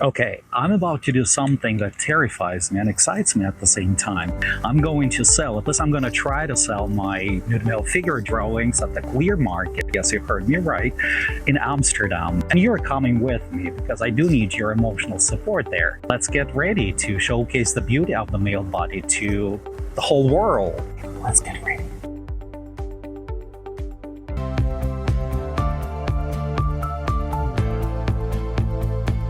Okay, I'm about to do something that terrifies me and excites me at the same time. I'm going to sell, at least I'm going to try to sell my figure drawings at the queer market. Yes, you heard me right, in Amsterdam. And you're coming with me because I do need your emotional support there. Let's get ready to showcase the beauty of the male body to the whole world. Let's get ready.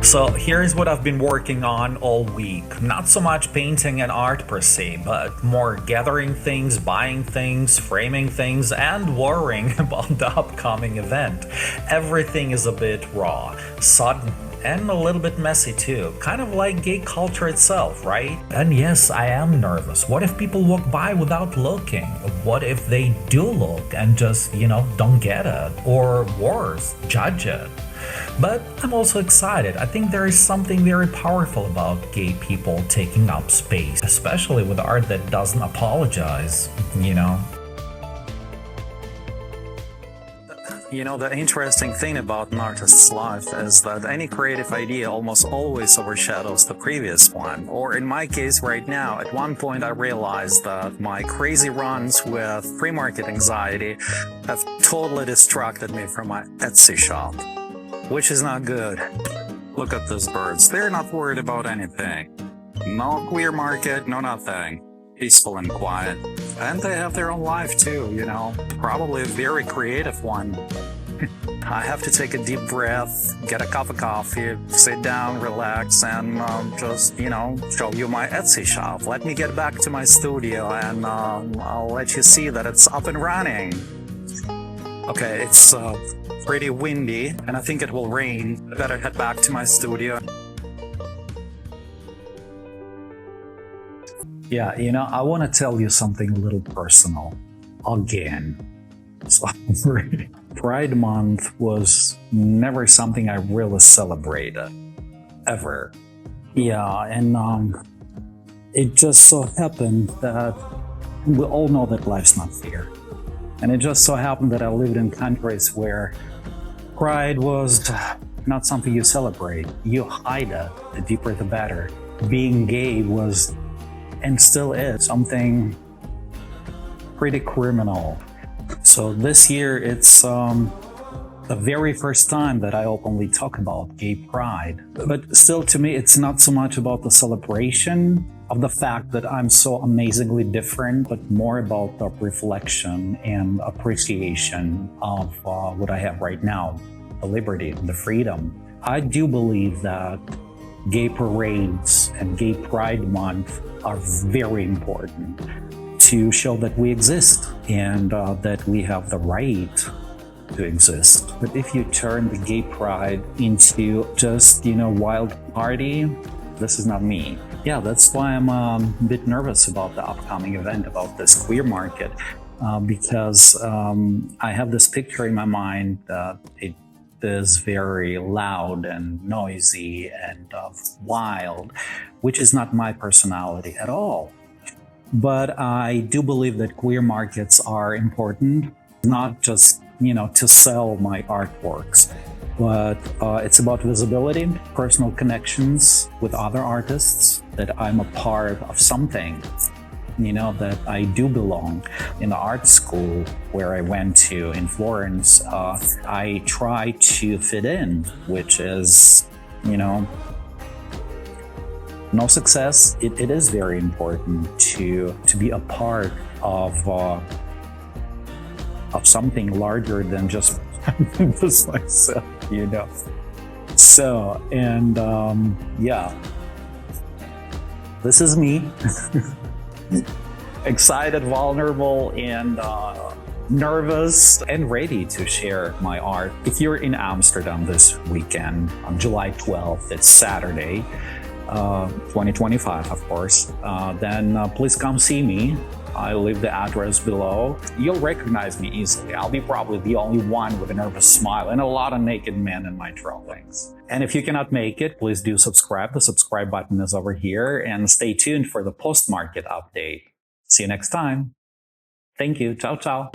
So here's what I've been working on all week. Not so much painting and art per se, but more gathering things, buying things, framing things, and worrying about the upcoming event. Everything is a bit raw, sudden, and a little bit messy too. Kind of like gay culture itself, right? And yes, I am nervous. What if people walk by without looking? What if they do look and just, don't get it? Or worse, judge it? But I'm also excited. I think there is something very powerful about gay people taking up space, especially with art that doesn't apologize, the interesting thing about an artist's life is that any creative idea almost always overshadows the previous one. Or in my case right now, at one point I realized that my crazy runs with free market anxiety have totally distracted me from my Etsy shop, which is not good. Look at those birds. They're not worried about anything. No queer market, no nothing. Peaceful and quiet. And they have their own life too, Probably a very creative one. I have to take a deep breath, get a cup of coffee, sit down, relax, and just, show you my Etsy shop. Let me get back to my studio and I'll let you see that it's up and running. Okay, it's pretty windy and I think it will rain. I better head back to my studio. Yeah, I want to tell you something a little personal. Again. So, Pride Month was never something I really celebrated. Ever. Yeah, and it just so happened that we all know that life's not fair. And it just so happened that I lived in countries where pride was not something you celebrate. You hide it. The deeper the better. Being gay was, and still is, something pretty criminal. So this year it's the very first time that I openly talk about gay pride. But still, to me, it's not so much about the celebration of the fact that I'm so amazingly different, but more about the reflection and appreciation of what I have right now, the liberty, the freedom. I do believe that gay parades and Gay Pride Month are very important to show that we exist and that we have the right to exist. But if you turn the gay pride into just, wild party, this is not me. Yeah, that's why I'm a bit nervous about the upcoming event, about this queer market, because I have this picture in my mind that it is very loud and noisy and wild, which is not my personality at all. But I do believe that queer markets are important, not just, to sell my artworks, but it's about visibility, personal connections with other artists, that I'm a part of something, that I do belong. In the art school where I went to in Florence, I try to fit in, which is, no success. It is very important to be a part of something larger than just myself, So, and yeah, this is me, excited, vulnerable, and nervous, and ready to share my art. If you're in Amsterdam this weekend, on July 12th, it's Saturday, 2025, of course, then please come see me. I'll leave the address below. You'll recognize me easily. I'll be probably the only one with a nervous smile and a lot of naked men in my drawings. And if you cannot make it, please do subscribe. The subscribe button is over here, and stay tuned for the post-market update. See you next time. Thank you. Ciao, ciao.